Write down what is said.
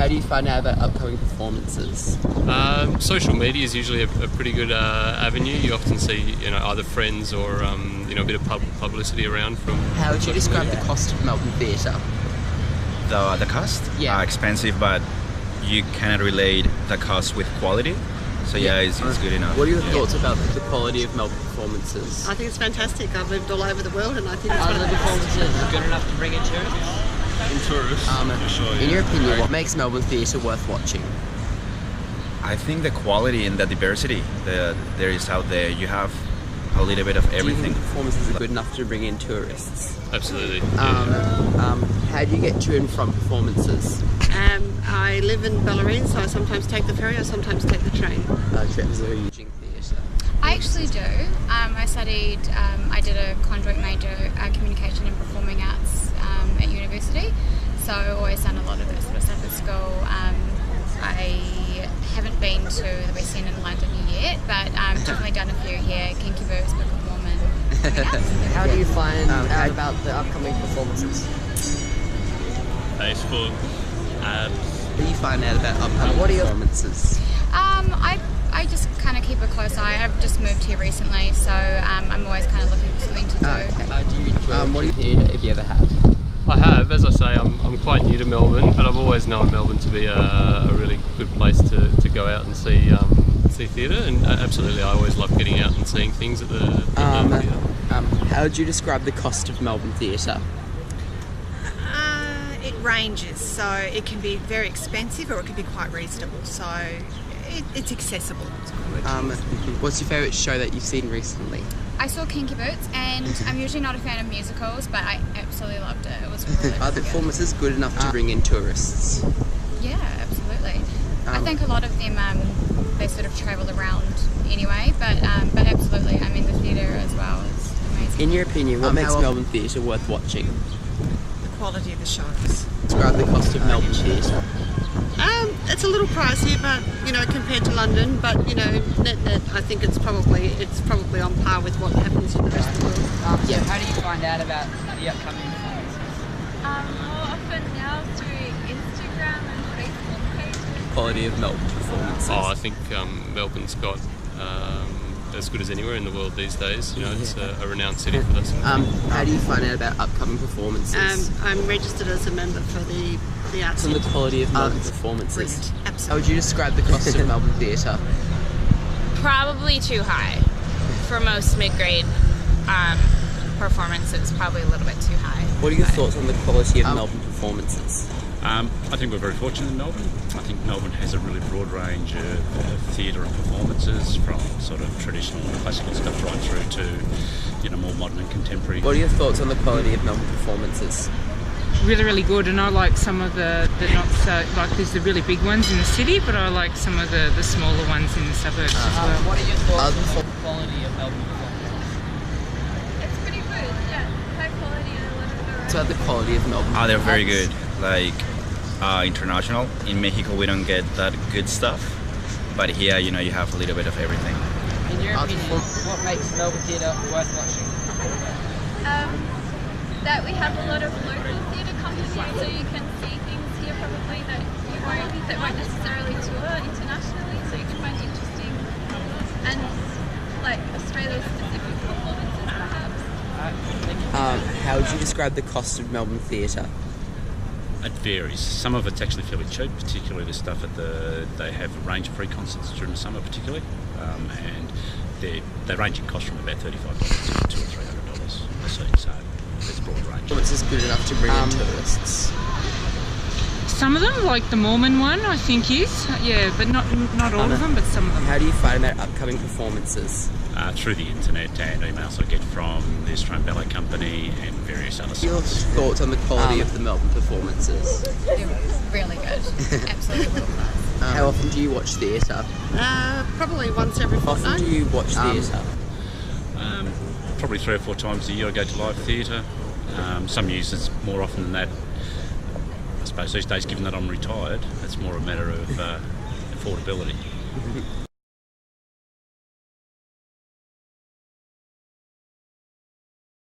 How do you find out about upcoming performances? Social media is usually a pretty good avenue. You often see, either friends or a bit of publicity around from. How would you describe the cost of Melbourne Theatre? The cost? Yeah. Expensive, but you cannot relate the cost with quality. So it's good enough. What are your thoughts about the quality of Melbourne performances? I think it's fantastic. I've lived all over the world and I think it's Are one of the the best. performances good enough to bring in tourists? In your opinion, what makes Melbourne Theatre worth watching? I think the quality and the diversity that there is out there. You have a little bit of Do you everything. think performances are good enough to bring in tourists? Absolutely. How do you get to and from performances? I live in Bellarine, so I sometimes take the ferry, I sometimes take the train. Trips are using theatre. I actually do. I studied, I did a conduit major, communication and performing arts at university, so I've always done a lot of this sort of stuff at school. I haven't been to the West End in London yet, but definitely done a few here, Kinky Boots, Book of Mormon, coming up. How do you find out about the upcoming performances? Facebook, ads. How do you find out about upcoming performances? I just kind of keep a close eye. I've just moved here recently, so I'm always kind of looking for something to do. Okay. Do you enjoy what theatre if you ever have? I have, as I say, I'm quite new to Melbourne, but I've always known Melbourne to be a really good place to go out and see theatre, and absolutely, I always love getting out and seeing things at the Melbourne Theatre. How would you describe the cost of Melbourne Theatre? It ranges, so it can be very expensive or it can be quite reasonable, so it's accessible. What's your favourite show that you've seen recently? I saw Kinky Boots, and I'm usually not a fan of musicals, but I absolutely loved it. It was really, Are the performances good enough to bring in tourists? Yeah, absolutely. I think a lot of them, they sort of travel around anyway, but absolutely, I mean, the theatre as well is amazing. In your opinion, what makes Melbourne Theatre worth watching? The quality of the shows. Describe the cost of Melbourne Theatre. It's a little pricey, but compared to London, but net, I think it's probably on par with what happens in the rest of the world. How do you find out about the upcoming performances? More often now through Instagram and Facebook pages. Quality of Melbourne performances. I think Melbourne's got as good as anywhere in the world these days. It's a renowned city for this. How do you find out about upcoming performances? I'm registered as a member for the arts. And the quality of Melbourne performances. Brilliant. How Absolutely. would you describe the cost of Melbourne Theatre? Probably too high. For most mid-grade performances, probably a little bit too high. What are your thoughts on the quality of Melbourne performances? I think we're very fortunate in Melbourne. I think Melbourne has a really broad range of theatre and performances, from sort of traditional and classical stuff right through to more modern and contemporary. What are your thoughts on the quality of Melbourne performances? Really good, and I like some of the not so, like there's the really big ones in the city, but I like some of the smaller ones in the suburbs as well. What are your thoughts on the quality of Melbourne performances? It's pretty good, yeah. High quality and a little bit of What's about the quality of Melbourne? They're very good. Like international. In Mexico, we don't get that good stuff, but here, you have a little bit of everything. In your opinion, what makes Melbourne Theatre worth watching? that we have a lot of local theatre companies, so you can see things here probably that won't necessarily tour internationally, so you can find interesting and like Australia specific performances perhaps. How would you describe the cost of Melbourne Theatre? It varies. Some of it's actually fairly cheap, particularly the stuff they have a range of free concerts during the summer particularly, and they range in cost from about $35 to $200 or $300 a seat, so it's a broad range. What's this good enough to bring in tourists? Some of them, like the Mormon one, I think is, but not all of them, but some of them. How do you find out upcoming performances? Through the internet and emails I get from the Australian Ballet Company and various other Your sites. thoughts on the quality of the Melbourne performances? They're really good. Absolutely world class. How often do you watch theatre? Probably once every How often fortnight. do you watch theatre? Probably 3 or 4 times a year I go to live theatre. Some years it's more often than that. I suppose these days, given that I'm retired, it's more a matter of affordability.